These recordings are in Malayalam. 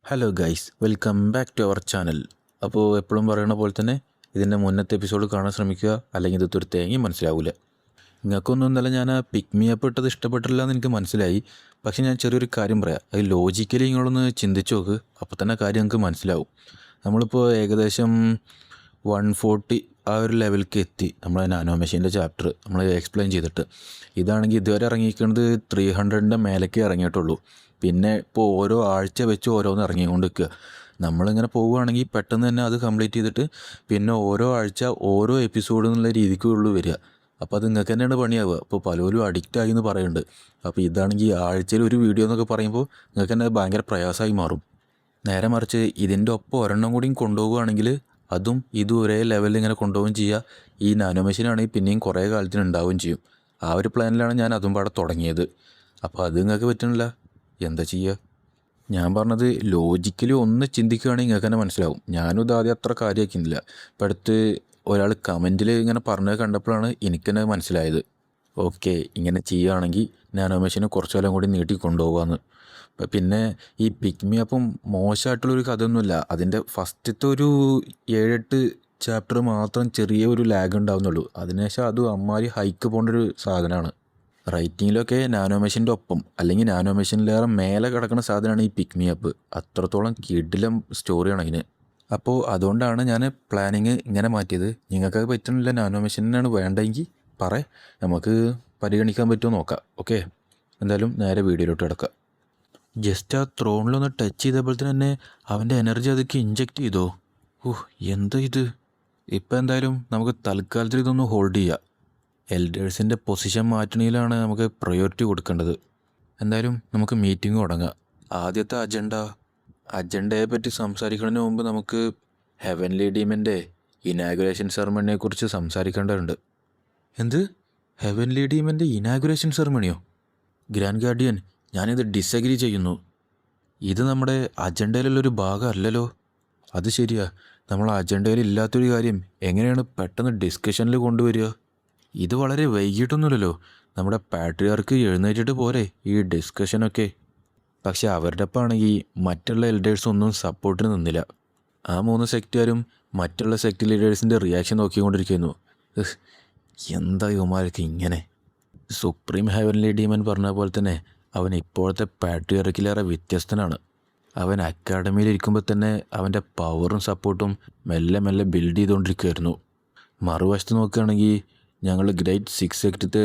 Hello guys, welcome back to our channel. അപ്പോൾ എപ്പോഴും പറയുന്ന പോലെ തന്നെ ഇതിൻ്റെ മുന്നത്തെ എപ്പിസോഡ് കാണാൻ ശ്രമിക്കുക, അല്ലെങ്കിൽ ഇത് ഒരു തേങ്ങയും മനസ്സിലാവില്ല. നിങ്ങൾക്കൊന്നും ഇന്നലെ ഞാൻ ആ പിക്ക് മീ അപ്പ് ഇട്ടത് ഇഷ്ടപ്പെട്ടില്ല എന്ന് എനിക്ക് മനസ്സിലായി. പക്ഷേ ഞാൻ ചെറിയൊരു കാര്യം പറയാം, അത് ലോജിക്കലി നിങ്ങളൊന്ന് ചിന്തിച്ച് നോക്ക്, അപ്പോൾ തന്നെ കാര്യം നിങ്ങൾക്ക് മനസ്സിലാവും. നമ്മളിപ്പോൾ ഏകദേശം 140 ആ ഒരു ലെവലിലേക്ക് എത്തി. നമ്മളെ നാനോ മെഷീൻ്റെ ചാപ്റ്റർ നമ്മൾ എക്സ്പ്ലെയിൻ ചെയ്തിട്ട്. ഇതാണെങ്കിൽ ഇതുവരെ ഇറങ്ങിയിരിക്കുന്നത് 300ൻ്റെ മേലേക്ക് ഇറങ്ങിയിട്ടുള്ളൂ. പിന്നെ ഇപ്പോൾ ഓരോ ആഴ്ച വെച്ച് ഓരോന്ന് ഇറങ്ങിക്കൊണ്ട് നിൽക്കുക. നമ്മളിങ്ങനെ പോവുകയാണെങ്കിൽ പെട്ടെന്ന് തന്നെ അത് കംപ്ലീറ്റ് ചെയ്തിട്ട് പിന്നെ ഓരോ ആഴ്ച ഓരോ എപ്പിസോഡ് എന്നുള്ള രീതിക്കുള്ളൂ വരിക. അപ്പോൾ അത് നിങ്ങൾക്ക് തന്നെയാണ് പണിയാവുക. അപ്പോൾ പലരും അഡിക്റ്റ് എന്ന് പറയുന്നുണ്ട്. അപ്പോൾ ഇതാണെങ്കിൽ ആഴ്ചയിൽ ഒരു വീഡിയോ എന്നൊക്കെ പറയുമ്പോൾ നിങ്ങൾക്ക് തന്നെ ഭയങ്കര പ്രയാസമായി മാറും. നേരെ മറിച്ച് ഇതിൻ്റെ ഒപ്പം ഒരെണ്ണം കൂടിയും കൊണ്ടുപോവുകയാണെങ്കിൽ അതും ഇതും ഒരേ ലെവലിൽ ഇങ്ങനെ കൊണ്ടുപോവുകയും ചെയ്യുക. ഈ നാനോ മെഷീനാണെങ്കിൽ പിന്നെയും കുറേ കാലത്തിന് ഉണ്ടാവുകയും ചെയ്യും. ആ ഒരു പ്ലാനിലാണ് ഞാൻ അതും പാടെ തുടങ്ങിയത്. അപ്പോൾ അത് നിങ്ങൾക്ക് പറ്റണില്ല, എന്താ ചെയ്യുക? ഞാൻ പറഞ്ഞത് ലോജിക്കലി ഒന്ന് ചിന്തിക്കുകയാണെങ്കിൽ നിങ്ങൾക്ക് തന്നെ മനസ്സിലാവും. ഞാനും ഇതാദ്യം അത്ര കാര്യമാക്കുന്നില്ല. ഇപ്പം അടുത്ത് ഒരാൾ കമൻറ്റിൽ ഇങ്ങനെ പറഞ്ഞത് കണ്ടപ്പോഴാണ് എനിക്ക് തന്നെ മനസ്സിലായത്. ഓക്കെ, ഇങ്ങനെ ചെയ്യുകയാണെങ്കിൽ നാനോ മെഷീനെ കുറച്ച് കാലം കൂടി നീട്ടി കൊണ്ടുപോകാമെന്ന്. പിന്നെ ഈ പിക്ക് മീ അപ്പം മോശമായിട്ടുള്ളൊരു കഥയൊന്നുമില്ല. അതിൻ്റെ ഫസ്റ്റത്തെ ഒരു 7-8 ചാപ്റ്റർ മാത്രം ചെറിയ ഒരു ലാഗ് ഉണ്ടാവുന്നുള്ളൂ. അതിനുശേഷം അതും അമ്മാതിരി ഹൈക്ക് പോകേണ്ടൊരു സാധനമാണ്. റൈറ്റിങ്ങിലൊക്കെ നാനോ മെഷീൻ്റെ ഒപ്പം അല്ലെങ്കിൽ നാനോ മെഷീനിലേറെ മേലെ കിടക്കുന്ന സാധനമാണ് ഈ പിക്ക് മീ അപ്പ്. അത്രത്തോളം കിടിലം സ്റ്റോറിയാണ് അതിന്. അപ്പോൾ അതുകൊണ്ടാണ് ഞാൻ പ്ലാനിങ് ഇങ്ങനെ മാറ്റിയത്. നിങ്ങൾക്കത് പറ്റുന്നില്ല, നാനോ മെഷീനാണ് വേണ്ടെങ്കിൽ നമുക്ക് പരിഗണിക്കാൻ പറ്റുമോ നോക്കാം. ഓക്കെ, എന്തായാലും നേരെ വീഡിയോയിലോട്ട് കിടക്കാം. ജസ്റ്റ് ആ ത്രോണിലൊന്ന് ടച്ച് ചെയ്തപ്പോഴത്തേന് തന്നെ അവൻ്റെ എനർജി അതൊക്കെ ഇഞ്ചെക്റ്റ് ചെയ്തോ. എന്താ ഇത്? ഇപ്പം എന്തായാലും നമുക്ക് തൽക്കാലത്തിൽ ഇതൊന്ന് ഹോൾഡ് ചെയ്യാം. എൽഡേഴ്സിൻ്റെ പൊസിഷൻ മാറ്റണയിലാണ് നമുക്ക് പ്രയോറിറ്റി കൊടുക്കേണ്ടത്. എന്തായാലും നമുക്ക് മീറ്റിംഗ് തുടങ്ങാം. ആദ്യത്തെ അജണ്ടയെ പറ്റി സംസാരിക്കുന്നതിന് മുമ്പ് നമുക്ക് ഹെവൻലി ഡീമൻ്റെ ഇനാഗുറേഷൻ സെറമണിയെക്കുറിച്ച് സംസാരിക്കേണ്ടതുണ്ട്. എന്ത്? ഹെവൻലി ഡീമൻ്റെ ഇനാഗുറേഷൻ സെറമണിയോ? ഗ്രാൻഡ് ഗാർഡിയൻ, ഞാനിത് ഡിസഗ്രി ചെയ്യുന്നു. ഇത് നമ്മുടെ അജണ്ടയിലുള്ളൊരു ഭാഗമല്ലല്ലോ. അത് ശരിയാ, നമ്മൾ അജണ്ടയിൽ ഇല്ലാത്തൊരു കാര്യം എങ്ങനെയാണ് പെട്ടെന്ന് ഡിസ്കഷനിൽ കൊണ്ടുവരിക? ഇത് വളരെ വൈകിട്ടൊന്നുമില്ലല്ലോ. നമ്മുടെ പാട്രിയാർക്ക് എഴുന്നേറ്റിട്ട് പോരെ ഈ ഡിസ്കഷനൊക്കെ. പക്ഷെ അവരുടെ ഒപ്പമാണെങ്കിൽ മറ്റുള്ള എൽഡേഴ്സൊന്നും സപ്പോർട്ടിന് നിന്നില്ല. ആ 3 സെക്റ്റുകാരും മറ്റുള്ള സെക്ട് ലീഡേഴ്സിൻ്റെ റിയാക്ഷൻ നോക്കിക്കൊണ്ടിരിക്കുന്നു. എന്താ ഇവന്മാരൊക്കെ ഇങ്ങനെ? സുപ്രീം ഹെവൻലി ഡീമൻ പറഞ്ഞ പോലെ തന്നെ അവൻ ഇപ്പോഴത്തെ പാട്രിയാർക്കിലേറെ വ്യത്യസ്തനാണ്. അവൻ അക്കാഡമിയിലിരിക്കുമ്പോൾ തന്നെ അവൻ്റെ പവറും സപ്പോർട്ടും മെല്ലെ മെല്ലെ ബിൽഡ് ചെയ്തുകൊണ്ടിരിക്കുകയായിരുന്നു. മറുവശത്ത് നോക്കുകയാണെങ്കിൽ ഞങ്ങൾ ഗ്രേറ്റ് 6 സെക്റ്റത്തെ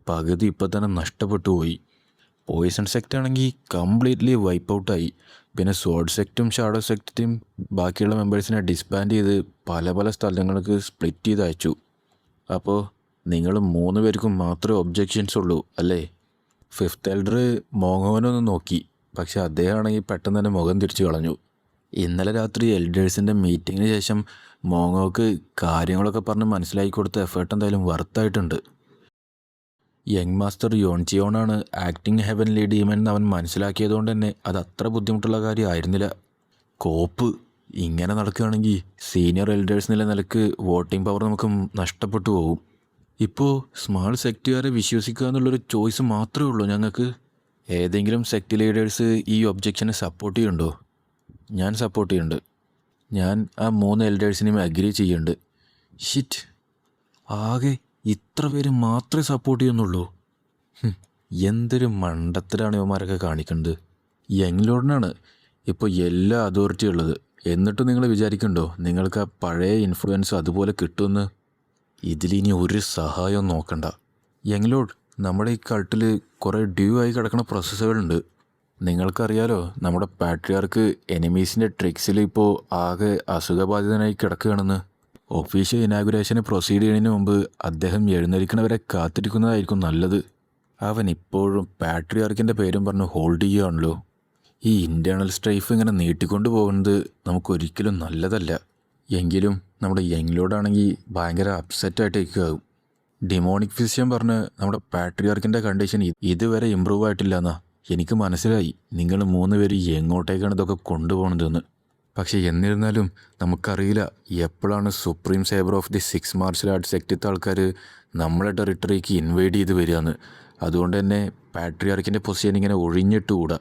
പകുതി ഇപ്പം തന്നെ നഷ്ടപ്പെട്ടു പോയി. പോയിസൺ സെക്റ്റ് ആണെങ്കിൽ കംപ്ലീറ്റ്ലി വൈപ്പ് ഔട്ടായി. പിന്നെ സോഡ് സെക്റ്റും ഷാഡോ സെക്റ്റും ബാക്കിയുള്ള മെമ്പേഴ്സിനെ ഡിസ്ബാൻഡ് ചെയ്ത് പല പല സ്ഥലങ്ങൾക്ക് സ്പ്ലിറ്റ് ചെയ്ത് അയച്ചു. അപ്പോൾ നിങ്ങൾ 3 പേർക്കും മാത്രമേ ഒബ്ജെക്ഷൻസ് ഉള്ളൂ അല്ലേ? 5th എൽഡർ മോങ്ങോനൊന്ന് നോക്കി, പക്ഷെ അദ്ദേഹമാണെങ്കിൽ പെട്ടെന്ന് തന്നെ മുഖം തിരിച്ചു കളഞ്ഞു. ഇന്നലെ രാത്രി എൽഡേഴ്സിൻ്റെ മീറ്റിങ്ങിന് ശേഷം മോങ്ങോക്ക് കാര്യങ്ങളൊക്കെ പറഞ്ഞ് മനസ്സിലാക്കി കൊടുത്ത എഫേർട്ട് എന്തായാലും വർത്തായിട്ടുണ്ട്. യങ് മാസ്റ്റർ യോൺജിയോണാണ് ആക്ടിങ് ഹെവൻലി ഡീമൻ എന്ന് അവൻ മനസ്സിലാക്കിയതുകൊണ്ട് തന്നെ അത് അത്ര ബുദ്ധിമുട്ടുള്ള കാര്യമായിരുന്നില്ല. കോപ്പ് ഇങ്ങനെ നടക്കുകയാണെങ്കിൽ സീനിയർ എൽഡേഴ്സ് നിലക്ക് വോട്ടിംഗ് പവർ നമുക്ക് നഷ്ടപ്പെട്ടു പോകും. ഇപ്പോൾ സ്മാൾ സെക്റ്റുകാരെ വിശ്വസിക്കുക എന്നുള്ളൊരു ചോയ്സ് മാത്രമേ ഉള്ളൂ ഞങ്ങൾക്ക്. ഏതെങ്കിലും സെക്ട് ലീഡേഴ്സ് ഈ ഒബ്ജെക്ഷനെ സപ്പോർട്ട് ചെയ്യുന്നുണ്ടോ? ഞാൻ സപ്പോർട്ട് ചെയ്യുന്നുണ്ട്. ഞാൻ ആ 3 എൽഡേഴ്സിനെയും അഗ്രി ചെയ്യുന്നുണ്ട്. ഷിറ്റ്, ആകെ ഇത്ര പേര് മാത്രമേ സപ്പോർട്ട് ചെയ്യുന്നുള്ളൂ. എന്തൊരു മണ്ടത്തരാണ് ഇവന്മാരൊക്കെ കാണിക്കുന്നത്. യങ് ലോഡിനാണ് ഇപ്പോൾ എല്ലാ അതോറിറ്റി ഉള്ളത്. എന്നിട്ടും നിങ്ങൾ വിചാരിക്കുന്നുണ്ടോ നിങ്ങൾക്ക് ആ പഴയ ഇൻഫ്ലുവൻസ് അതുപോലെ കിട്ടുമെന്ന്? ഇതിലിനി ഒരു സഹായവും നോക്കണ്ട. യങ് ലോഡ്, നമ്മുടെ ഈ കൾട്ടിൽ കുറേ ഡ്യൂ ആയി കിടക്കുന്ന പ്രോസസ്സുകളുണ്ട്. നിങ്ങൾക്കറിയാലോ, നമ്മുടെ പാട്രിയാർക്ക് എനിമീസിൻ്റെ ട്രിക്സിൽ ഇപ്പോൾ ആകെ അസുഖബാധിതനായി കിടക്കുകയാണെന്ന്. ഒഫീഷ്യൽ ഇനാഗുറേഷന് പ്രൊസീഡ് ചെയ്യുന്നതിന് മുമ്പ് അദ്ദേഹം എഴുന്നേൽക്കുന്നവരെ കാത്തിരിക്കുന്നതായിരിക്കും നല്ലത്. അവൻ ഇപ്പോഴും പാട്രിയാർക്കിൻ്റെ പേരും പറഞ്ഞ് ഹോൾഡ് ചെയ്യുകയാണല്ലോ. ഈ ഇൻറ്റേർണൽ സ്ട്രൈഫ് ഇങ്ങനെ നീട്ടിക്കൊണ്ടു പോകുന്നത് നമുക്കൊരിക്കലും നല്ലതല്ല. എങ്കിലും നമ്മുടെ യങ് ലോഡാണെങ്കിൽ ഭയങ്കര അപ്സെറ്റായിട്ട് നിൽക്കുകയാകും. ഡിമോണിക് ഫിസിഷ്യൻ പറഞ്ഞ് നമ്മുടെ പാട്രിയാർക്കിൻ്റെ കണ്ടീഷൻ ഇതുവരെ ഇമ്പ്രൂവ് ആയിട്ടില്ല എന്നാ എനിക്ക് മനസ്സിലായി. നിങ്ങൾ 3 പേര് എങ്ങോട്ടേക്കാണ് ഇതൊക്കെ കൊണ്ടുപോകണതെന്ന്. പക്ഷേ എന്നിരുന്നാലും നമുക്കറിയില്ല എപ്പോഴാണ് supreme saber of the 6 martial art സെക്റ്റത്തെ ആൾക്കാർ നമ്മളെ ടെറിട്ടറിക്ക് ഇൻവൈഡ് ചെയ്ത് വരികയെന്ന്. അതുകൊണ്ട് തന്നെ പാട്രിയാർക്കിൻ്റെ പൊസിഷൻ ഇങ്ങനെ ഒഴിഞ്ഞിട്ടുകൂടാ.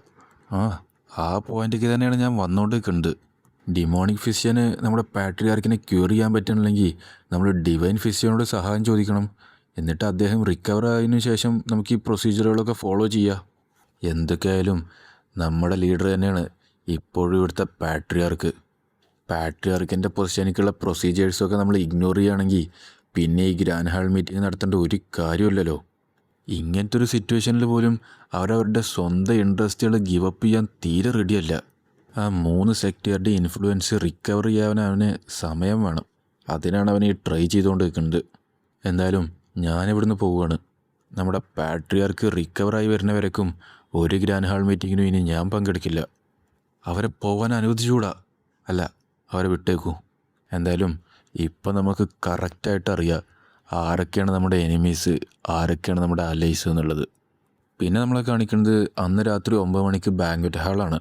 ആ പോയിന്റിലേക്ക് തന്നെയാണ് ഞാൻ വന്നുകൊണ്ടിരിക്കുന്നത്. ഡിമോണിക് ഫിഷ്യന് നമ്മുടെ പാട്രിയാർക്കിനെ ക്യൂർ ചെയ്യാൻ പറ്റണില്ലെങ്കിൽ നമ്മൾ ഡിവൈൻ ഫിഷ്യനോട് സഹായം ചോദിക്കണം. എന്നിട്ട് അദ്ദേഹം റിക്കവർ ആയതിനു ശേഷം നമുക്ക് ഈ പ്രൊസീജിയറുകളൊക്കെ ഫോളോ ചെയ്യാം. എന്തൊക്കെയായാലും നമ്മുടെ ലീഡർ തന്നെയാണ് ഇപ്പോഴും ഇവിടുത്തെ പാട്രിയാർക്കിൻ്റെ പൊസിഷനിലേക്കുള്ള പ്രൊസീജിയേഴ്സൊക്കെ നമ്മൾ ഇഗ്നോർ ചെയ്യുകയാണെങ്കിൽ പിന്നെ ഈ ഗ്രാൻഡ് ഹാൾ മീറ്റിംഗ് നടത്തേണ്ട ഒരു കാര്യമില്ലല്ലോ. ഇങ്ങനത്തെ ഒരു സിറ്റുവേഷനിൽ പോലും അവരവരുടെ സ്വന്തം ഇൻട്രസ്റ്റുകൾ ഗിവപ്പ് ചെയ്യാൻ തീരെ റെഡിയല്ല. ആ 3 സെക്ടറുടെ ഇൻഫ്ലുവൻസ് റിക്കവർ ചെയ്യാൻ അവന് സമയം വേണം. അതിനാണ് അവൻ ഈ ട്രൈ ചെയ്തുകൊണ്ട് നിൽക്കുന്നത്. എന്തായാലും ഞാനിവിടുന്ന് പോവുകയാണ്. നമ്മുടെ പാട്രിയാർക്ക് റിക്കവറായി വരുന്നവരേക്കും ഒരു ഗ്രാൻഡ് ഹാൾ മീറ്റിങ്ങിനും ഇനി ഞാൻ പങ്കെടുക്കില്ല. അവരെ പോകാൻ അനുവദിച്ചുകൂടാ. അല്ല, അവരെ വിട്ടേക്കൂ. എന്തായാലും ഇപ്പം നമുക്ക് കറക്റ്റായിട്ട് അറിയാം ആരൊക്കെയാണ് നമ്മുടെ എനിമീസ്, ആരൊക്കെയാണ് നമ്മുടെ അലൈസ് എന്നുള്ളത്. പിന്നെ നമ്മളെ കാണിക്കുന്നത് അന്ന് രാത്രി 9 മണിക്ക് ബാങ്ക്വറ്റ് ഹാളാണ്.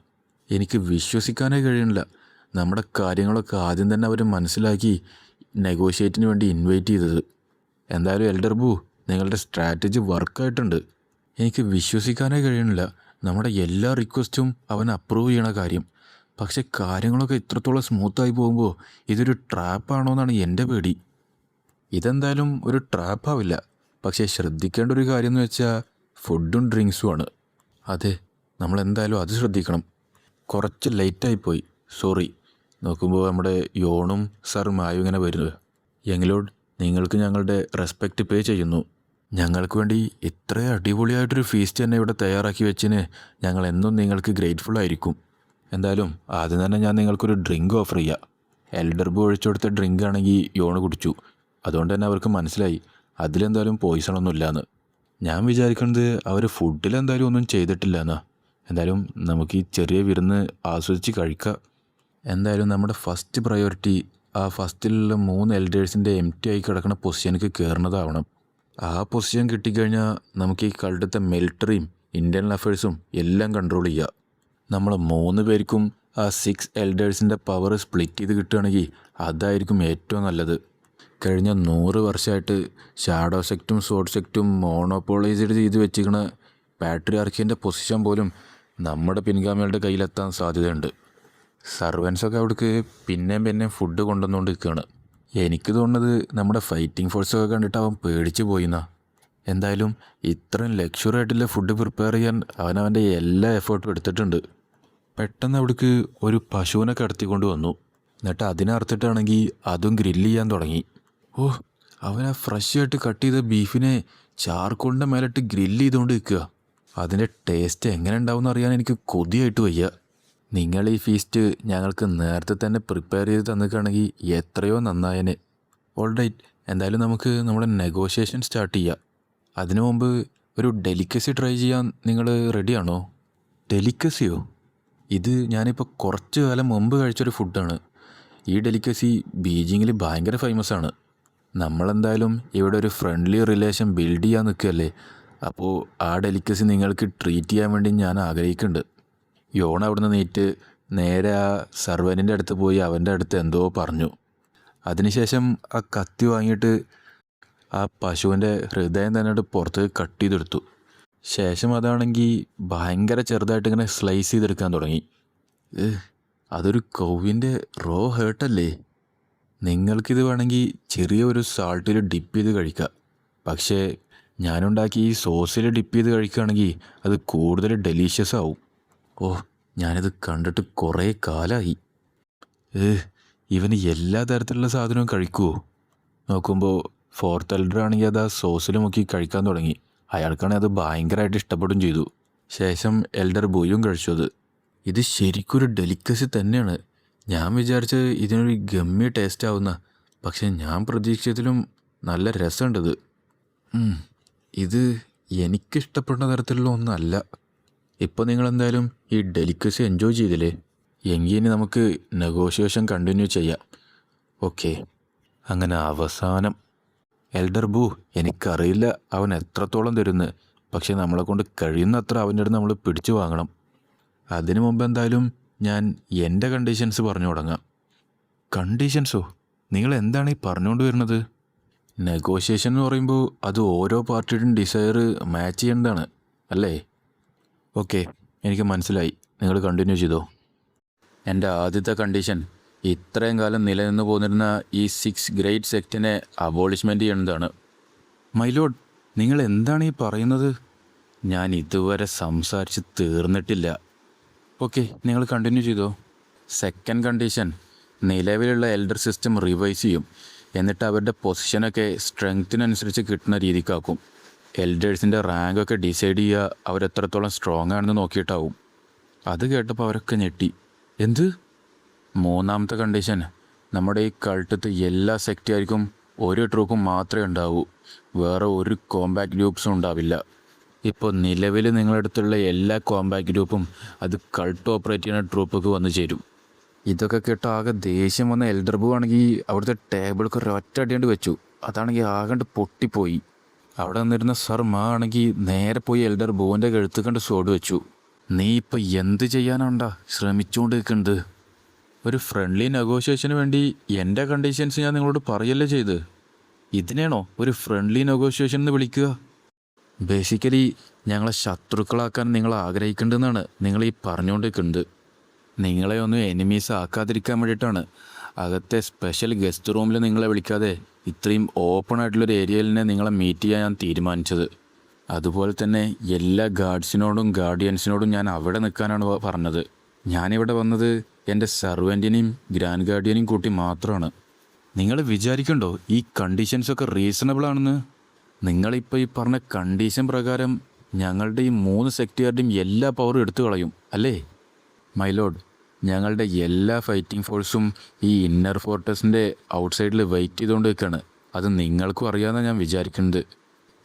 എനിക്ക് വിശ്വസിക്കാനേ കഴിയണില്ല. നമ്മുടെ കാര്യങ്ങളൊക്കെ ആദ്യം തന്നെ അവർ മനസ്സിലാക്കി നെഗോഷിയേറ്റിന് വേണ്ടി ഇൻവൈറ്റ് ചെയ്തത്. എന്തായാലും എൽഡർ ബൂ, നിങ്ങളുടെ സ്ട്രാറ്റജി വർക്കായിട്ടുണ്ട്. എനിക്ക് വിശ്വസിക്കാനേ കഴിയണില്ല നമ്മുടെ എല്ലാ റിക്വസ്റ്റും അവൻ അപ്രൂവ് ചെയ്യണ കാര്യം. പക്ഷെ കാര്യങ്ങളൊക്കെ ഇത്രത്തോളം സ്മൂത്തായി പോകുമ്പോൾ ഇതൊരു ട്രാപ്പാണോ എന്നാണ് എൻ്റെ പേടി. ഇതെന്തായാലും ഒരു ട്രാപ്പാവില്ല. പക്ഷേ ശ്രദ്ധിക്കേണ്ട ഒരു കാര്യം എന്ന് വെച്ചാൽ ഫുഡും ഡ്രിങ്ക്സുമാണ്. അതെ, നമ്മളെന്തായാലും അത് ശ്രദ്ധിക്കണം. കുറച്ച് ലേറ്റായിപ്പോയി, സോറി. നോക്കുമ്പോൾ നമ്മുടെ യോണും സർ മായും ഇങ്ങനെ വരുന്നത്. യങ്ങിലോഡ്, നിങ്ങൾക്ക് ഞങ്ങളുടെ റെസ്പെക്റ്റ് പേ ചെയ്യുന്നു. ഞങ്ങൾക്ക് വേണ്ടി ഇത്ര അടിപൊളിയായിട്ടൊരു ഫീസ്റ്റ് തന്നെ ഇവിടെ തയ്യാറാക്കി വെച്ചതിന് ഞങ്ങൾ എന്നും നിങ്ങൾക്ക് ഗ്രേറ്റ്ഫുൾ ആയിരിക്കും. എന്തായാലും ആദ്യം തന്നെ ഞാൻ നിങ്ങൾക്കൊരു ഡ്രിങ്ക് ഓഫർ ചെയ്യാം. എൽഡർ ബൂ ഒഴിച്ചു കൊടുത്ത ഡ്രിങ്ക് ആണെങ്കിൽ യോണ് കുടിച്ചു. അതുകൊണ്ട് തന്നെ അവർക്ക് മനസ്സിലായി അതിലെന്തായാലും പോയിസണൊന്നുമില്ലയെന്ന്. ഞാൻ വിചാരിക്കുന്നത് അവർ ഫുഡിലെന്തായാലും ഒന്നും ചെയ്തിട്ടില്ല എന്നാ. എന്തായാലും നമുക്ക് ഈ ചെറിയ വിരുന്ന് ആസ്വദിച്ച് കഴിക്കാം. എന്തായാലും നമ്മുടെ ഫസ്റ്റ് പ്രയോറിറ്റി ആ ഫസ്റ്റിലുള്ള 3 എൽഡേഴ്സിൻ്റെ എംറ്റി ആയി കിടക്കുന്ന പൊസിഷനിലേക്ക് കയറുന്നതാവണം. ആ പൊസിഷൻ കിട്ടിക്കഴിഞ്ഞാൽ നമുക്ക് ഈ കൾട്ടത്തെ മിലിറ്ററിയും ഇന്ത്യൻ അഫയേഴ്സും എല്ലാം കൺട്രോൾ ചെയ്യുക. നമ്മൾ 3 പേർക്കും ആ 6 എൽഡേഴ്സിൻ്റെ പവർ സ്പ്ലിറ്റ് ചെയ്ത് കിട്ടുകയാണെങ്കിൽ അതായിരിക്കും ഏറ്റവും നല്ലത്. കഴിഞ്ഞ 100 വർഷമായിട്ട് ഷാഡോ സെക്റ്റും സോഡ് സെക്റ്റും മോണോപോളൈസ് ചെയ്ത് വെച്ചിരിക്കണ പാട്രിയാർക്കിൻ്റെ പൊസിഷൻ പോലും നമ്മുടെ പിൻഗാമികളുടെ കയ്യിലെത്താൻ സാധ്യതയുണ്ട്. സർവൻസൊക്കെ അവിടേക്ക് പിന്നെയും ഫുഡ് കൊണ്ടുവന്നുകൊണ്ട് നിൽക്കുകയാണ്. എനിക്ക് തോന്നുന്നത് നമ്മുടെ ഫൈറ്റിംഗ് ഫോഴ്സൊക്കെ കണ്ടിട്ട് അവൻ പേടിച്ച് പോയിന്നാ. എന്തായാലും ഇത്രയും ലക്ഷറി ആയിട്ടുള്ള ഫുഡ് പ്രിപ്പയർ ചെയ്യാൻ അവനവൻ്റെ എല്ലാ എഫേർട്ടും എടുത്തിട്ടുണ്ട്. പെട്ടെന്ന് അവിടേക്ക് ഒരു പശുവിനെ കടത്തിക്കൊണ്ട് വന്നു. എന്നിട്ട് അതിനെ അറുത്തിട്ടാണെങ്കിൽ അതും ഗ്രില്ല് ചെയ്യാൻ തുടങ്ങി. ഓ, അവനെ ഫ്രഷ് ആയിട്ട് കട്ട് ചെയ്ത ബീഫിനെ ചാർക്കോളിൻ്റെ മേലിട്ട് ഗ്രില്ല് ചെയ്തുകൊണ്ട് നിൽക്കുക. അതിൻ്റെ ടേസ്റ്റ് എങ്ങനെ ഉണ്ടാവും എന്നറിയാൻ എനിക്ക് കൊതിയായിട്ട് വയ്യ. നിങ്ങൾ ഈ ഫീസ്റ്റ് ഞങ്ങൾക്ക് നേരത്തെ തന്നെ പ്രിപ്പയർ ചെയ്ത് തന്നിക്കുകയാണെങ്കിൽ എത്രയോ നന്നായനെ. ഓൾറൈറ്റ്, എന്തായാലും നമുക്ക് നമ്മുടെ നെഗോഷിയേഷൻ സ്റ്റാർട്ട് ചെയ്യാം. അതിനു മുമ്പ് ഒരു ഡെലിക്കസി ട്രൈ ചെയ്യാൻ നിങ്ങൾ റെഡിയാണോ? ഡെലിക്കസിയോ? ഇത് ഞാനിപ്പോൾ കുറച്ച് കാലം മുമ്പ് കഴിച്ചൊരു ഫുഡാണ്. ഈ ഡെലിക്കസി ബീജിങ്ങിൽ ഭയങ്കര ഫേമസ് ആണ്. നമ്മളെന്തായാലും ഇവിടെ ഒരു ഫ്രണ്ട്ലി റിലേഷൻ ബിൽഡ് ചെയ്യാൻ നിൽക്കുകയല്ലേ. അപ്പോൾ ആ ഡെലിക്കസി നിങ്ങൾക്ക് ട്രീറ്റ് ചെയ്യാൻ വേണ്ടി ഞാൻ ആഗ്രഹിക്കുന്നുണ്ട്. യോൺ അവിടുന്ന് നീറ്റ് നേരെ ആ സർവൻറ്റിൻ്റെ അടുത്ത് പോയി അവൻ്റെ അടുത്ത് എന്തോ പറഞ്ഞു. അതിനുശേഷം ആ കത്തി വാങ്ങിയിട്ട് ആ പശുവിൻ്റെ ഹൃദയം തന്നെ പുറത്ത് കട്ട് ചെയ്തെടുത്തു. ശേഷം അതാണെങ്കിൽ ഭയങ്കര ചെറുതായിട്ട് ഇങ്ങനെ സ്ലൈസ് ചെയ്തെടുക്കാൻ തുടങ്ങി. അതൊരു കൗവിൻ്റെ റോ ഹേർട്ടല്ലേ. നിങ്ങൾക്കിത് വേണമെങ്കിൽ ചെറിയൊരു സാൾട്ടിൽ ഡിപ്പ് ചെയ്ത് കഴിക്കാം. പക്ഷേ ഞാനുണ്ടാക്കി ഈ സോസിൽ ഡിപ്പ് ചെയ്ത് കഴിക്കുകയാണെങ്കിൽ അത് കൂടുതൽ ഡെലീഷ്യസ് ആവും. ഓ, ഞാനിത് കണ്ടിട്ട് കുറേ കാലമായി. ഇവന് എല്ലാ തരത്തിലുള്ള സാധനവും കഴിക്കുമോ? നോക്കുമ്പോൾ 4th എൽഡർ ആണെങ്കിൽ അത് ആ സോസിൽ മുക്കി കഴിക്കാൻ തുടങ്ങി. അയാൾക്കാണെങ്കിൽ അത് ഭയങ്കരമായിട്ട് ഇഷ്ടപ്പെടുകയും ചെയ്തു. ശേഷം എൽഡർ ബൂയും കഴിച്ചു. അത് ഇത് ശരിക്കൊരു ഡെലിക്കസി തന്നെയാണ്. ഞാൻ വിചാരിച്ചത് ഇതിനൊരു ഗമ്മി ടേസ്റ്റ് ആവുന്ന, പക്ഷെ ഞാൻ പ്രതീക്ഷിച്ചതിലും നല്ല രസമുണ്ടത്. ഇത് എനിക്കിഷ്ടപ്പെടുന്ന തരത്തിലുള്ള ഒന്നല്ല. ഇപ്പോൾ നിങ്ങളെന്തായാലും ഈ ഡെലിക്കസി എൻജോയ് ചെയ്തില്ലേ? എങ്കിൽ ഇനി നമുക്ക് നെഗോഷിയേഷൻ കണ്ടിന്യൂ ചെയ്യാം. ഓക്കെ, അങ്ങനെ അവസാനം എൽഡർ ബൂ, എനിക്കറിയില്ല അവൻ എത്രത്തോളം തരുന്ന്, പക്ഷെ നമ്മളെ കൊണ്ട് കഴിയുന്നത്ര അവൻ്റെ അടുത്ത് നമ്മൾ പിടിച്ചു വാങ്ങണം. അതിനു മുമ്പ് എന്തായാലും ഞാൻ എൻ്റെ കണ്ടീഷൻസ് പറഞ്ഞു തുടങ്ങാം. കണ്ടീഷൻസോ? നിങ്ങൾ എന്താണ് ഈ പറഞ്ഞുകൊണ്ട് വരുന്നത്? നെഗോഷിയേഷൻ എന്ന് പറയുമ്പോൾ അത് ഓരോ പാർട്ടിയുടെയും ഡിസയർ മാച്ച് ചെയ്യേണ്ടതാണ് അല്ലേ? ഓക്കെ, എനിക്ക് മനസ്സിലായി. നിങ്ങൾ കണ്ടിന്യൂ ചെയ്തോ. എൻ്റെ ആദ്യത്തെ കണ്ടീഷൻ ഇത്രയും കാലം നിലനിന്ന് പോന്നിരുന്ന ഈ 6 ഗ്രേറ്റ് സെക്റ്റിനെ അബോളിഷ്മെൻറ്റ് ചെയ്യുന്നതാണ്. മൈലോഡ്, നിങ്ങൾ എന്താണ് ഈ പറയുന്നത്? ഞാൻ ഇതുവരെ സംസാരിച്ച് തീർന്നിട്ടില്ല. ഓക്കെ, നിങ്ങൾ കണ്ടിന്യൂ ചെയ്തോ. സെക്കൻഡ് കണ്ടീഷൻ, നിലവിലുള്ള എൽഡർ സിസ്റ്റം റിവൈസ് ചെയ്യും. എന്നിട്ട് അവരുടെ പൊസിഷനൊക്കെ സ്ട്രെങ്ത്തിനനുസരിച്ച് കിട്ടുന്ന രീതിക്കാക്കും. എൽഡേഴ്സിൻ്റെ റാങ്കൊക്കെ ഡിസൈഡ് ചെയ്യുക അവരെത്രത്തോളം സ്ട്രോങ് ആണെന്ന് നോക്കിയിട്ടാവും. അത് കേട്ടപ്പോൾ അവരൊക്കെ ഞെട്ടി. എന്ത്? മൂന്നാമത്തെ കണ്ടീഷൻ, നമ്മുടെ ഈ കൾട്ടത്ത് എല്ലാ സെക്റ്റായിരിക്കും ഒരു ട്രൂപ്പും മാത്രമേ ഉണ്ടാവൂ. വേറെ ഒരു കോമ്പാക്ട് ഗ്രൂപ്പ്സും ഉണ്ടാവില്ല. ഇപ്പോൾ നിലവിൽ നിങ്ങളടുത്തുള്ള എല്ലാ കോമ്പാക്ട് ഗ്രൂപ്പും അത് കൾട്ട് ഓപ്പറേറ്റ് ചെയ്യുന്ന ട്രൂപ്പൊക്കെ വന്നു ചേരും. ഇതൊക്കെ കേട്ട് ആകെ ദേഷ്യം വന്ന എൽഡർ ബൂ ആണെങ്കിൽ അവിടുത്തെ ടേബിളൊക്കെ ഒരൊറ്റ അടിയാണ്ട് വെച്ചു. അതാണെങ്കിൽ ആകണ്ട് പൊട്ടിപ്പോയി. അവിടെ നിന്നിരുന്ന സർ മാ ആണെങ്കിൽ നേരെ പോയി എൽഡർ ബൂവിൻ്റെ കഴുത്ത് കണ്ട് സോഡ് വെച്ചു. നീ ഇപ്പോൾ എന്ത് ചെയ്യാനാണ്ടാ ശ്രമിച്ചുകൊണ്ട് നിൽക്കുന്നത്? ഒരു ഫ്രണ്ട്ലി നെഗോഷിയേഷന് വേണ്ടി എൻ്റെ കണ്ടീഷൻസ് ഞാൻ നിങ്ങളോട് പറയല്ലേ ചെയ്ത്. ഇതിനെയാണോ ഒരു ഫ്രണ്ട്ലി നെഗോഷിയേഷൻ എന്ന് വിളിക്കുക? ബേസിക്കലി ഞങ്ങളെ ശത്രുക്കളാക്കാൻ നിങ്ങൾ ആഗ്രഹിക്കേണ്ടതെന്നാണ് നിങ്ങൾ ഈ പറഞ്ഞുകൊണ്ടിരിക്കുന്നത്. നിങ്ങളെ ഒന്നും എനിമീസ് ആക്കാതിരിക്കാൻ വേണ്ടിയിട്ടാണ് അകത്തെ സ്പെഷ്യൽ ഗസ്റ്റ് റൂമിൽ നിങ്ങളെ വിളിക്കാതെ ഇത്രയും ഓപ്പൺ ആയിട്ടുള്ളൊരു ഏരിയയിൽ തന്നെ നിങ്ങളെ മീറ്റ് ചെയ്യാൻ ഞാൻ തീരുമാനിച്ചത്. അതുപോലെ തന്നെ എല്ലാ ഗാർഡ്സിനോടും ഗാർഡിയൻസിനോടും ഞാൻ അവിടെ നിൽക്കാനാണ് പറഞ്ഞത്. ഞാനിവിടെ വന്നത് എൻ്റെ സർവൻറ്റിനെയും ഗ്രാൻഡ് ഗാർഡിയനെയും കൂട്ടി മാത്രമാണ്. നിങ്ങൾ വിചാരിക്കണ്ടോ ഈ കണ്ടീഷൻസൊക്കെ റീസണബിൾ ആണെന്ന്? നിങ്ങളിപ്പോൾ ഈ പറഞ്ഞ കണ്ടീഷൻ പ്രകാരം ഞങ്ങളുടെ ഈ 3 സെക്ടറുടെയും എല്ലാ പവറും എടുത്തു കളയും അല്ലേ? മൈലോഡ്, ഞങ്ങളുടെ എല്ലാ ഫൈറ്റിംഗ് ഫോഴ്സും ഈ ഇന്നർ ഫോർട്ടസിൻ്റെ ഔട്ട്സൈഡിൽ വെയിറ്റ് ചെയ്തുകൊണ്ട് നിൽക്കുകയാണ്. അത് നിങ്ങൾക്കും അറിയാമെന്നാണ് ഞാൻ വിചാരിക്കുന്നത്.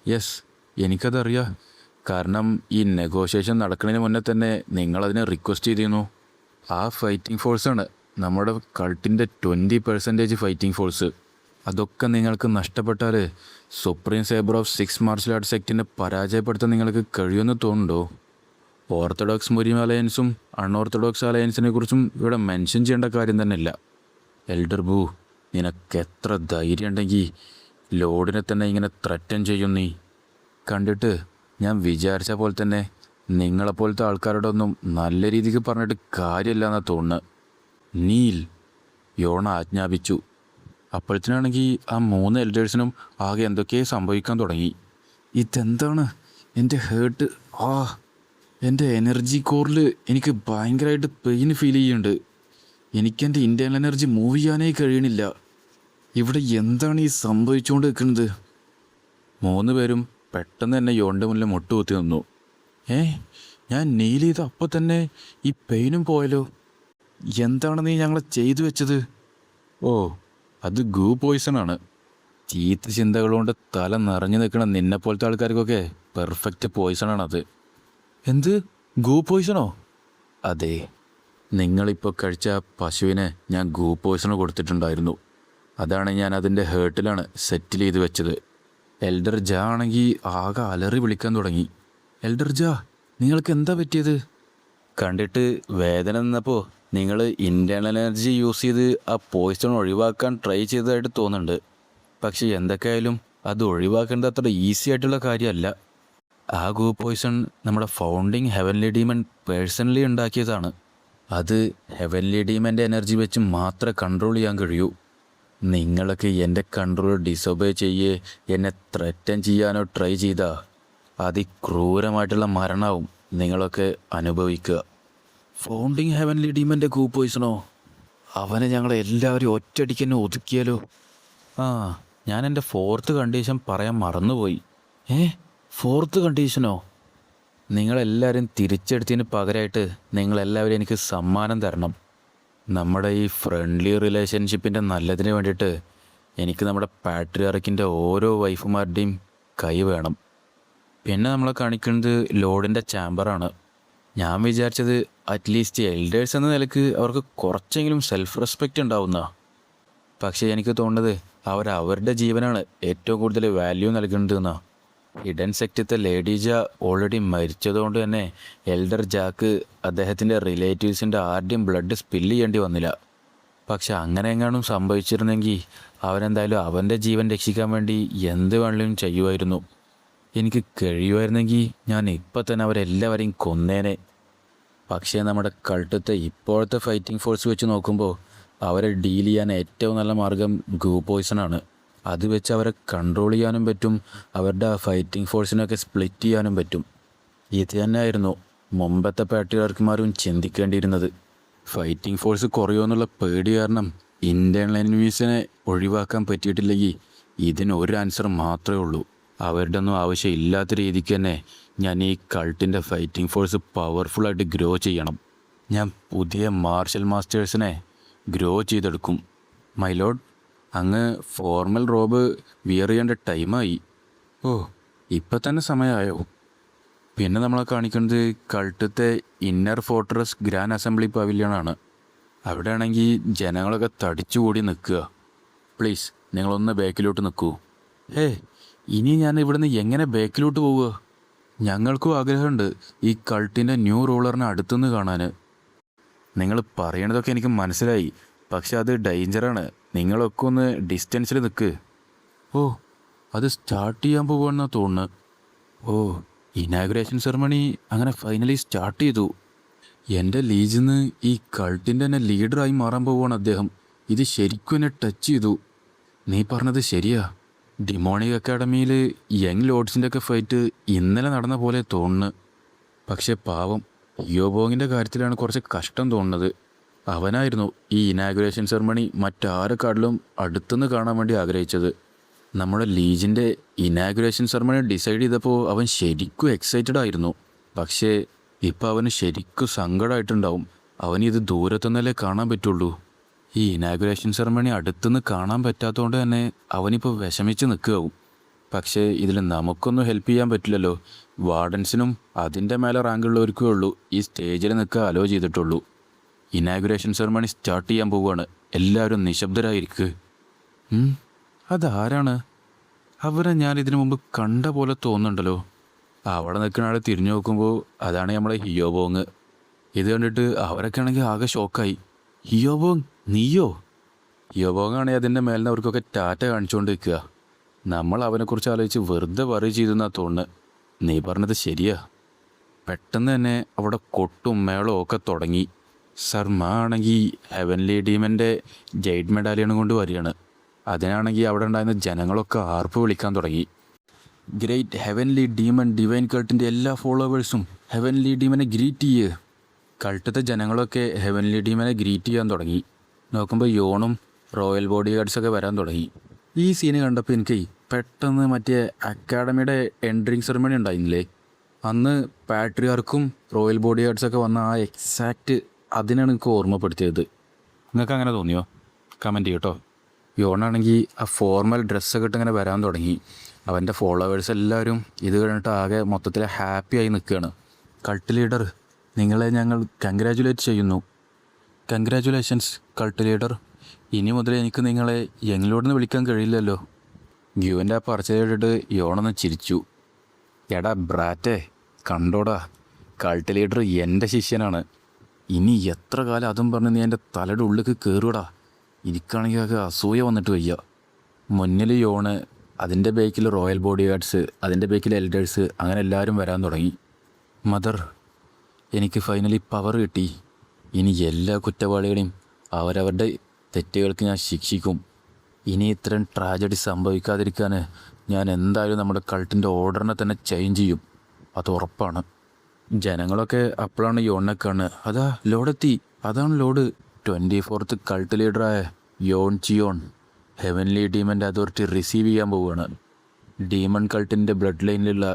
യെസ്, എനിക്കതറിയാം. കാരണം ഈ നെഗോഷിയേഷൻ നടക്കുന്നതിന് മുന്നേ തന്നെ നിങ്ങളതിനെ റിക്വസ്റ്റ് ചെയ്തിരുന്നു. ആ ഫൈറ്റിംഗ് ഫോഴ്സാണ് നമ്മുടെ കൾട്ടിൻ്റെ 20% ഫൈറ്റിംഗ് ഫോഴ്സ്. അതൊക്കെ നിങ്ങൾക്ക് നഷ്ടപ്പെട്ടാൽ supreme saber of 6 martial art സെക്റ്റിനെ പരാജയപ്പെടുത്താൻ നിങ്ങൾക്ക് കഴിയുമെന്ന് തോന്നുന്നുണ്ടോ? ഓർത്തഡോക്സ് മുസ്ലിം അലയൻസും അൺഓർത്തഡോക്സ് അലയൻസിനെ കുറിച്ചും ഇവിടെ മെൻഷൻ ചെയ്യേണ്ട കാര്യം തന്നെയില്ല. എൽഡർ ബൂ, നിനക്കെത്ര ധൈര്യം ഉണ്ടെങ്കിൽ ലോഡിനെ തന്നെ ഇങ്ങനെ ത്രറ്റൻ ചെയ്യും നീ? കണ്ടിട്ട് ഞാൻ വിചാരിച്ച പോലെ തന്നെ നിങ്ങളെപ്പോലത്തെ ആൾക്കാരോടൊന്നും നല്ല രീതിക്ക് പറഞ്ഞിട്ട് കാര്യമില്ല എന്നാണ് തോന്നുന്നത്. നീൽ, യോണ ആജ്ഞാപിച്ചു. അപ്പോഴത്തേനാണെങ്കിൽ ആ 3 എൽഡേഴ്സിനും ആകെ എന്തൊക്കെയോ സംഭവിക്കാൻ തുടങ്ങി. ഇതെന്താണ്? എൻ്റെ ഹേർട്ട്, എൻ്റെ എനർജി കോറിൽ എനിക്ക് ഭയങ്കരമായിട്ട് പെയിൻ ഫീൽ ചെയ്യുന്നുണ്ട്. എനിക്കെൻ്റെ ഇൻറ്റേർണൽ എനർജി മൂവ് ചെയ്യാനേ കഴിയണില്ല. ഇവിടെ എന്താണ് ഈ സംഭവിച്ചുകൊണ്ട് നിൽക്കുന്നത്? 3 പേരും പെട്ടെന്ന് തന്നെ യോണിൻ്റെ മുന്നിൽ മുട്ടുകുത്തി നിന്നു. ഞാൻ നീൽ ചെയ്ത അപ്പം തന്നെ ഈ പെയിനും പോയല്ലോ. എന്താണ് നീ ഞങ്ങളെ ചെയ്തു വെച്ചത്? ഓ, അത് ഗൂ പോയിസണാണ്. ചീത്ത ചിന്തകളുകൊണ്ട് തല നിറഞ്ഞു നിൽക്കണ നിന്നെപ്പോലത്തെ ആൾക്കാർക്കൊക്കെ പെർഫെക്റ്റ് പോയിസണാണത്. എന്ത്? ഗൂ പോയിസണോ? അതെ, നിങ്ങളിപ്പോൾ കഴിച്ച പശുവിനെ ഞാൻ ഗൂ പോയിസൺ കൊടുത്തിട്ടുണ്ടായിരുന്നു. അതാണ് ഞാൻ അതിൻ്റെ ഹേർട്ടിലാണ് സെറ്റിൽ ചെയ്ത് വെച്ചത്. എൽഡർ ജാ ആണെങ്കിൽ ആകെ അലറി വിളിക്കാൻ തുടങ്ങി. എൽഡർ ജാ, നിങ്ങൾക്ക് എന്താ പറ്റിയത്? കണ്ടിട്ട് വേദന നിന്നപ്പോൾ നിങ്ങൾ ഇൻറ്റേർണൽ എനർജി യൂസ് ചെയ്ത് ആ പോയിസൺ ഒഴിവാക്കാൻ ട്രൈ ചെയ്തതായിട്ട് തോന്നുന്നുണ്ട്. പക്ഷേ എന്തൊക്കെയായാലും അത് ഒഴിവാക്കേണ്ടത് അത്ര ഈസി ആയിട്ടുള്ള കാര്യമല്ല. ആ ഗൂ പോയിസൺ നമ്മുടെ ഫൗണ്ടിങ് ഹെവൻലി ഡീമൻ പേഴ്സണലി ഉണ്ടാക്കിയതാണ്. അത് ഹെവൻലി ഡീമൻ്റെ എനർജി വെച്ച് മാത്രമേ കൺട്രോൾ ചെയ്യാൻ കഴിയൂ. നിങ്ങളൊക്കെ എൻ്റെ കൺട്രോൾ ഡിസൊബേ ചെയ്യേ എന്നെ ത്രറ്റൻ ചെയ്യാനോ ട്രൈ ചെയ്താൽ അതിക്രൂരമായിട്ടുള്ള മരണവും നിങ്ങളൊക്കെ അനുഭവിക്കുക. ഫൗണ്ടിങ് ഹെവൻലി ഡീമൻ്റെ ഗൂ പോയിസണോ? അവനെ ഞങ്ങളെല്ലാവരും ഒറ്റയടിക്ക് തന്നെ ഒതുക്കിയാലോ? ഞാൻ എൻ്റെ 4th കണ്ടീഷൻ പറയാൻ മറന്നുപോയി. 4th കണ്ടീഷനോ? നിങ്ങളെല്ലാവരും തിരിച്ചെടുത്തതിന് പകരമായിട്ട് നിങ്ങളെല്ലാവരും എനിക്ക് സമ്മാനം തരണം. നമ്മുടെ ഈ ഫ്രണ്ട്ലി റിലേഷൻഷിപ്പിൻ്റെ നല്ലതിന് വേണ്ടിയിട്ട് എനിക്ക് നമ്മുടെ പാട്രിയാർക്കിൻ്റെ ഓരോ വൈഫുമാരുടെയും കൈ വേണം. പിന്നെ നമ്മളെ കാണിക്കുന്നത് ലോഡിൻ്റെ ചാമ്പറാണ്. ഞാൻ വിചാരിച്ചത് അറ്റ്ലീസ്റ്റ് എൽഡേഴ്സ് എന്ന നിലക്ക് അവർക്ക് കുറച്ചെങ്കിലും സെൽഫ് റെസ്പെക്റ്റ് ഉണ്ടാവുന്ന. പക്ഷേ എനിക്ക് തോന്നുന്നത് അവരുടെ ജീവനാണ് ഏറ്റവും കൂടുതൽ വാല്യൂ നൽകുന്നതെന്നാണ്. ഹിഡൻ സെക്റ്റത്തെ ലേഡി ജാ ഓൾറെഡി മരിച്ചതുകൊണ്ട് തന്നെ എൽഡർ ജാക്ക് അദ്ദേഹത്തിൻ്റെ റിലേറ്റീവ്സിൻ്റെ ആരുടെയും ബ്ലഡ് സ്പില്ല് ചെയ്യേണ്ടി വന്നില്ല. പക്ഷെ അങ്ങനെ എങ്ങാനും സംഭവിച്ചിരുന്നെങ്കിൽ അവനെന്തായാലും അവൻ്റെ ജീവൻ രക്ഷിക്കാൻ വേണ്ടി എന്ത് വേണമെങ്കിലും ചെയ്യുമായിരുന്നു. എനിക്ക് കഴിയുമായിരുന്നെങ്കിൽ ഞാൻ ഇപ്പം തന്നെ അവരെല്ലാവരെയും കൊന്നേനെ. പക്ഷേ നമ്മുടെ കൾട്ടത്തെ ഇപ്പോഴത്തെ ഫൈറ്റിംഗ് ഫോഴ്സ് വെച്ച് നോക്കുമ്പോൾ അവരെ ഡീൽ ചെയ്യാൻ ഏറ്റവും നല്ല മാർഗം ഗൂ പോയ്സണാണ്. അത് വെച്ച് അവരെ കൺട്രോൾ ചെയ്യാനും പറ്റും, അവരുടെ ആ ഫൈറ്റിംഗ് ഫോഴ്സിനൊക്കെ സ്പ്ലിറ്റ് ചെയ്യാനും പറ്റും. ഇത് തന്നെയായിരുന്നു മുമ്പത്തെ പാട്രിയാർക്കുമാരും ചിന്തിക്കേണ്ടിയിരുന്നത്. ഫൈറ്റിംഗ് ഫോഴ്സ് കുറയുമെന്നുള്ള പേടി കാരണം ഇൻറ്റേർണൽ എനിമീസിനെ ഒഴിവാക്കാൻ പറ്റിയിട്ടില്ലെങ്കിൽ ഇതിനൊരു ആൻസർ മാത്രമേ ഉള്ളൂ. അവരുടെ ഒന്നും ആവശ്യമില്ലാത്ത രീതിക്ക് തന്നെ ഞാൻ ഈ കൾട്ടിൻ്റെ ഫൈറ്റിംഗ് ഫോഴ്സ് പവർഫുള്ളായിട്ട് ഗ്രോ ചെയ്യണം. ഞാൻ പുതിയ മാർഷൽ മാസ്റ്റേഴ്സിനെ ഗ്രോ ചെയ്തെടുക്കും. മൈ ലോഡ്, അങ്ങ് ഫോർമൽ റോബ് വിയർ ചെയ്യേണ്ട ടൈമായി. ഓ, ഇപ്പം തന്നെ സമയമായോ? പിന്നെ നമ്മളെ കാണിക്കുന്നത് കൾട്ടത്തെ ഇന്നർ ഫോർട്രസ് ഗ്രാൻഡ് അസംബ്ലി പവിലിയനാണ്. അവിടെ ആണെങ്കിൽ ജനങ്ങളൊക്കെ തടിച്ചുകൂടി നിൽക്കുക. പ്ലീസ് നിങ്ങളൊന്ന് ബാക്കിലോട്ട് നിൽക്കൂ. ഇനി ഞാൻ ഇവിടുന്ന് എങ്ങനെ ബാക്കിലോട്ട് പോവുക? ഞങ്ങൾക്കും ആഗ്രഹമുണ്ട് ഈ കൾട്ടിൻ്റെ ന്യൂ റൂളറിനെ അടുത്തുനിന്ന് കാണാൻ. നിങ്ങൾ പറയണതൊക്കെ എനിക്ക് മനസ്സിലായി, പക്ഷെ അത് ഡേഞ്ചറാണ്. നിങ്ങളൊക്കെ ഒന്ന് ഡിസ്റ്റൻസിൽ നിൽക്ക്. ഓ, അത് സ്റ്റാർട്ട് ചെയ്യാൻ പോകുമെന്നാണ് തോന്നുന്നത്. ഓ, ഇനാഗുറേഷൻ സെറമണി അങ്ങനെ ഫൈനലി സ്റ്റാർട്ട് ചെയ്തു. എൻ്റെ ലീജിന്ന് ഈ കൾട്ടിൻ്റെ തന്നെ ലീഡറായി മാറാൻ പോവുകയാണ് അദ്ദേഹം. ഇത് ശരിക്കും എന്നെ ടച്ച് ചെയ്തു. നീ പറഞ്ഞത് ശരിയാ. ഡിമോണിക് അക്കാഡമിയിൽ യങ് ലോഡ്സിൻ്റെ ഒക്കെ ഫൈറ്റ് ഇന്നലെ നടന്ന പോലെ തോന്നുന്നു. പക്ഷെ പാവം യോബോങ്ങിൻ്റെ കാര്യത്തിലാണ് കുറച്ച് കഷ്ടം തോന്നുന്നത്. അവനായിരുന്നു ഈ ഇനാഗുറേഷൻ സെറമണി മറ്റാരെക്കാട്ടിലും അടുത്തുനിന്ന് കാണാൻ വേണ്ടി ആഗ്രഹിച്ചത്. നമ്മുടെ ലീജിൻ്റെ ഇനാഗുറേഷൻ സെറമണി ഡിസൈഡ് ചെയ്തപ്പോൾ അവൻ ശരിക്കും എക്സൈറ്റഡ് ആയിരുന്നു. പക്ഷേ ഇപ്പോൾ അവന് ശരിക്കും സങ്കടമായിട്ടുണ്ടാവും. അവനിത് ദൂരത്തുനിന്നല്ലേ കാണാൻ പറ്റുള്ളൂ. ഈ ഇനാഗുറേഷൻ സെറമണി അടുത്തുനിന്ന് കാണാൻ പറ്റാത്തതുകൊണ്ട് തന്നെ അവനിപ്പോൾ വിഷമിച്ച് നിൽക്കുകയാവും. പക്ഷേ ഇതിൽ നമുക്കൊന്നും ഹെൽപ്പ് ചെയ്യാൻ പറ്റില്ലല്ലോ. വാർഡൻസിനും അതിൻ്റെ മേലെ റാങ്കുള്ളവർക്കേ ഉള്ളൂ ഈ സ്റ്റേജിൽ നിൽക്കുക അലോ ചെയ്തിട്ടുള്ളൂ. ഇനാഗുറേഷൻ സെറമണി സ്റ്റാർട്ട് ചെയ്യാൻ പോവുകയാണ്. എല്ലാവരും നിശബ്ദരായിരിക്കുക. അതാരാണ്? അവരെ ഞാൻ ഇതിനു മുമ്പ് കണ്ട പോലെ തോന്നുന്നുണ്ടല്ലോ. അവിടെ നിൽക്കുന്ന ആളെ തിരിഞ്ഞു നോക്കുമ്പോൾ അതാണ് നമ്മളെ ഹിയോബോങ്. ഇത് കണ്ടിട്ട് അവരൊക്കെ ആണെങ്കിൽ ആകെ ഷോക്കായി. ഹിയോബോങ്, നീയോ? ഹിയോബോങ്ങാണെങ്കിൽ അതിൻ്റെ മേലിന് അവർക്കൊക്കെ ടാറ്റ കാണിച്ചുകൊണ്ട് നിൽക്കുക. നമ്മൾ അവനെക്കുറിച്ച് ആലോചിച്ച് വെറുതെ വറി ചെയ്തെന്നാണ് തോന്നുന്നത്. നീ പറഞ്ഞത് ശരിയാ. പെട്ടെന്ന് തന്നെ അവിടെ കൊട്ടും മേളവും ഒക്കെ തുടങ്ങി. സർമ ആണെങ്കിൽ ഹെവൻലി ഡീമൻ്റെ ജെയ്ഡ് മെഡാലിയൺ കൊണ്ട് വരികയാണ്. അതിനാണെങ്കിൽ അവിടെ ഉണ്ടായിരുന്ന ജനങ്ങളൊക്കെ ആർപ്പ് വിളിക്കാൻ തുടങ്ങി. ഗ്രേറ്റ് ഹെവൻലി ഡീമൺ ഡിവൈൻ കൾട്ടിൻ്റെ എല്ലാ ഫോളോവേഴ്സും ഹെവൻലി ഡീമനെ ഗ്രീറ്റ് ചെയ്യുക. കൾട്ടത്തെ ജനങ്ങളൊക്കെ ഹെവൻലി ഡീമനെ ഗ്രീറ്റ് ചെയ്യാൻ തുടങ്ങി. നോക്കുമ്പോൾ യോണും റോയൽ ബോഡി ഗാർഡ്സൊക്കെ വരാൻ തുടങ്ങി. ഈ സീന് കണ്ടപ്പോൾ എനിക്ക് പെട്ടെന്ന് മറ്റേ അക്കാഡമിയുടെ എൻട്രിങ് സെറമണി ഉണ്ടായിരുന്നില്ലേ, അന്ന് പാട്രിയാർക്കും റോയൽ ബോഡി ഗാർഡ്സൊക്കെ വന്ന ആ എക്സാക്റ്റ് അതിനാണ് എനിക്ക് ഓർമ്മപ്പെടുത്തിയത്. നിങ്ങൾക്ക് അങ്ങനെ തോന്നിയോ? കമൻറ്റ് ചെയ്യട്ടോ. യോണാണെങ്കിൽ ആ ഫോർമൽ ഡ്രസ്സൊക്കെ ഇട്ട് ഇങ്ങനെ വരാൻ തുടങ്ങി. അവൻ്റെ ഫോളോവേഴ്സ് എല്ലാവരും ഇത് കഴിഞ്ഞിട്ട് ആകെ മൊത്തത്തിൽ ഹാപ്പിയായി നിൽക്കുകയാണ്. കൾട്ട് ലീഡർ, നിങ്ങളെ ഞങ്ങൾ കൺഗ്രാജുലേറ്റ് ചെയ്യുന്നു. Congratulations cult leader. ഇനി മുതൽ എനിക്ക് നിങ്ങളെ യങ്ങിലോടെന്ന് വിളിക്കാൻ കഴിയില്ലല്ലോ. ഗ്യൂവിൻ്റെ ആ പറച്ചിൽ കേട്ടിട്ട് യോണൊന്ന് ചിരിച്ചു. എടാ ബ്രാറ്റേ, കണ്ടോടാ, കൾട്ട് ലീഡർ എൻ്റെ ശിഷ്യനാണ്. ഇനി എത്ര കാലം അതും പറഞ്ഞ് നീ എൻ്റെ തലയുടെ ഉള്ളിലേക്ക് കയറുകടാ. എനിക്കാണെങ്കിൽ ആകെ അസൂയ വന്നിട്ട് വയ്യ. മുന്നിൽ യോണ്, അതിൻ്റെ ബേക്കിൽ റോയൽ ബോഡി ഗാർഡ്സ്, അതിൻ്റെ ബേക്കിൽ എൽഡേഴ്സ്, അങ്ങനെ എല്ലാവരും വരാൻ തുടങ്ങി. മദർ, എനിക്ക് ഫൈനലി പവർ കിട്ടി. ഇനി എല്ലാ കുറ്റവാളികളെയും അവരവരുടെ തെറ്റുകൾക്ക് ഞാൻ ശിക്ഷിക്കും. ഇനി ഇത്തരം ട്രാജഡി സംഭവിക്കാതിരിക്കാൻ ഞാൻ എന്തായാലും നമ്മുടെ കൾട്ടിൻ്റെ ഓർഡറിനെ തന്നെ ചേഞ്ച് ചെയ്യും. അത് ഉറപ്പാണ്. ജനങ്ങളൊക്കെ അപ്പോഴാണ് യോണിനെ കാണുക. അതാ ലോഡെത്തി, അതാണ് ലോഡ്. 24th കൾട്ട് ലീഡറായ യോൺ ചിയോൺ ഹെവൻലി ഡീമൻ്റെ അതോറിറ്റി റിസീവ് ചെയ്യാൻ പോവുകയാണ്. ഡീമൺ കൾട്ടിൻ്റെ ബ്ലഡ് ലൈനിലുള്ള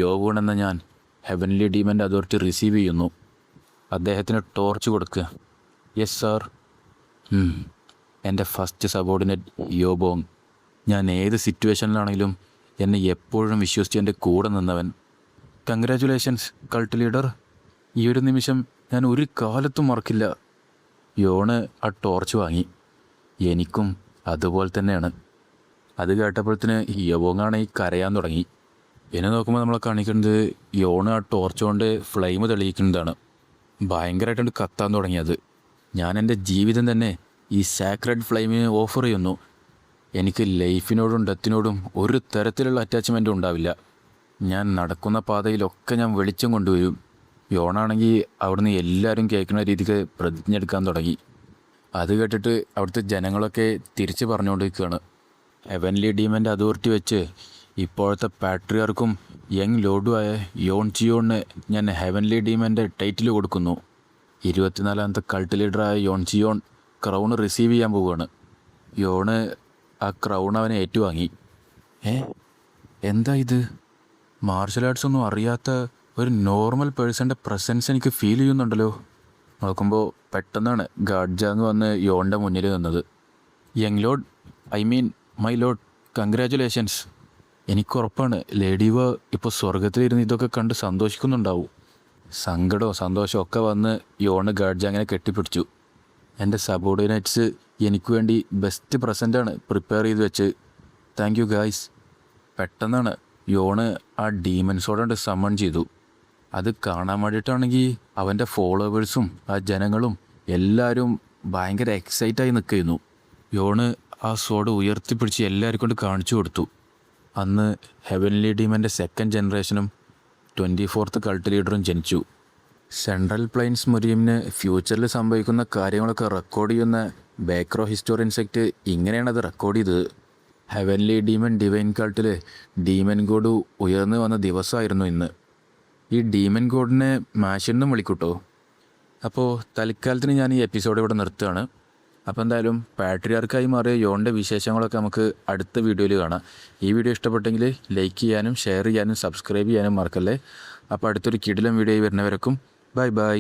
യോവൂൺ എന്ന ഞാൻ ഹെവൻലി ഡീമൻ്റെ അതോറിറ്റി റിസീവ് ചെയ്യുന്നു. അദ്ദേഹത്തിന് ടോർച്ച് കൊടുക്കുക. Yes sir. എൻ്റെ ഫസ്റ്റ് സബോർഡിനേറ്റ് യോബോങ്. ഞാൻ ഏത് സിറ്റുവേഷനിലാണെങ്കിലും എന്നെ എപ്പോഴും വിശ്വസിച്ച് എൻ്റെ കൂടെ നിന്നവൻ. Congratulations cult leader. ഈ ഒരു നിമിഷം ഞാൻ ഒരു കാലത്തും മറക്കില്ല. യോണ് ആ ടോർച്ച് വാങ്ങി. എനിക്കും അതുപോലെ തന്നെയാണ്. അത് കേട്ടപ്പോഴത്തേന് യോബോങ്ങാണെങ്കിൽ കരയാൻ തുടങ്ങി. എന്നെ നോക്കുമ്പോൾ നമ്മളെ കാണിക്കുന്നത് യോണ് ആ ടോർച്ച് കൊണ്ട് ഫ്ലെയിം തെളിയിക്കുന്നതാണ്. ഭയങ്കരമായിട്ടുണ്ട് കത്താൻ തുടങ്ങിയത്. ഞാൻ എൻ്റെ ജീവിതം തന്നെ ഈ സാക്രഡ് ഫ്ലെയിമിന് ഓഫർ ചെയ്യുന്നു. എനിക്ക് ലൈഫിനോടും ഡെത്തിനോടും ഒരു തരത്തിലുള്ള അറ്റാച്ച്മെൻറ്റും ഉണ്ടാവില്ല. ഞാൻ നടക്കുന്ന പാതയിലൊക്കെ ഞാൻ വെളിച്ചം കൊണ്ടുവരും. യോണാണെങ്കിൽ അവിടുന്ന് എല്ലാവരും കേൾക്കുന്ന രീതിക്ക് പ്രതിജ്ഞ എടുക്കാൻ തുടങ്ങി. അത് കേട്ടിട്ട് അവിടുത്തെ ജനങ്ങളൊക്കെ തിരിച്ച് പറഞ്ഞുകൊണ്ടിരിക്കുകയാണ്, ഹെവൻലി ഡീമൻ്റെ അതോറിറ്റി വെച്ച് ഇപ്പോഴത്തെ പാട്രിയാർക്കും യങ് ലോഡുമായ യോൺ ചിയോണിന് ഞാൻ ഹെവൻലി ഡീമൻ്റെ ടൈറ്റിൽ കൊടുക്കുന്നു. 24ാമത്തെ കൾട്ട് ലീഡറായ യോൺ ചിയോൺ ക്രൗൺ റിസീവ് ചെയ്യാൻ പോവുകയാണ്. യോണ് ആ ക്രൗൺ അവനെ ഏറ്റുവാങ്ങി. എന്താ ഇത്? മാർഷൽ ആർട്സ് ഒന്നും അറിയാത്ത ഒരു നോർമൽ പേഴ്സൻ്റെ പ്രസൻസ് എനിക്ക് ഫീൽ ചെയ്യുന്നുണ്ടല്ലോ. നോക്കുമ്പോൾ പെട്ടെന്നാണ് ഗാഡ്ജാങ് വന്ന് യോണിൻ്റെ മുന്നിൽ നിന്നത്. Young lord, I mean my lord, congratulations. എനിക്കുറപ്പാണ് ലേഡീവ ഇപ്പോൾ സ്വർഗത്തിലിരുന്ന് ഇതൊക്കെ കണ്ട് സന്തോഷിക്കുന്നുണ്ടാവും. സങ്കടവും സന്തോഷവും ഒക്കെ വന്ന് യോണ് ഗാഡ്ജാങ്ങിനെ കെട്ടിപ്പിടിച്ചു. എൻ്റെ സബോർഡിനേറ്റ്സ് എനിക്ക് വേണ്ടി ബെസ്റ്റ് പ്രസൻ്റാണ് പ്രിപ്പയർ ചെയ്ത് വെച്ച്. Thank you guys. പെട്ടെന്നാണ് യോണ് ആ ഡീമൻസോടെ സമ്മൺ ചെയ്തു. അത് കാണാൻ വേണ്ടിയിട്ടാണെങ്കിൽ അവൻ്റെ ഫോളോവേഴ്സും ആ ജനങ്ങളും എല്ലാവരും ഭയങ്കര എക്സൈറ്റായി നിൽക്കുന്നു. യോണ് ആ സോഡ് ഉയർത്തിപ്പിടിച്ച് എല്ലാവർക്കും കൊണ്ട് കാണിച്ചു കൊടുത്തു. അന്ന് ഹെവൻലി ഡീമൻ്റെ സെക്കൻഡ് ജനറേഷനും 24th കൾട്ട് ലീഡറും ജനിച്ചു. സെൻട്രൽ പ്ലെയിൻസ് മുരീമിന് ഫ്യൂച്ചറിൽ സംഭവിക്കുന്ന കാര്യങ്ങളൊക്കെ റെക്കോർഡ് ചെയ്യുന്ന ബേക്രോ ഹിസ്റ്റോറിയൻ സെക്റ്റ് ഇങ്ങനെയാണത് റെക്കോർഡ് ചെയ്തത്. ഹെവൻലി ഡീമൻ ഡിവൈൻ കൾട്ടിൽ ഡീമൻ ഗോഡ് ഉയർന്നു വന്ന ദിവസമായിരുന്നു ഇന്ന്. ഈ ഡീമൻ ഗോഡിനെ മാഷെന്നും വിളിക്കൂട്ടോ. അപ്പോൾ തൽക്കാലത്തിന് ഞാൻ ഈ എപ്പിസോഡ് ഇവിടെ നിർത്തുകയാണ്. അപ്പോൾ എന്തായാലും പാട്രിയാർക്കായി മാറിയ യോണിൻ്റെ വിശേഷങ്ങളൊക്കെ നമുക്ക് അടുത്ത വീഡിയോയിൽ കാണാം. ഈ വീഡിയോ ഇഷ്ടപ്പെട്ടെങ്കിൽ ലൈക്ക് ചെയ്യാനും ഷെയർ ചെയ്യാനും സബ്സ്ക്രൈബ് ചെയ്യാനും മറക്കല്ലേ. അപ്പോൾ അടുത്തൊരു കിടിലം വീഡിയോ വരുന്നവരേക്കും ബൈ ബൈ.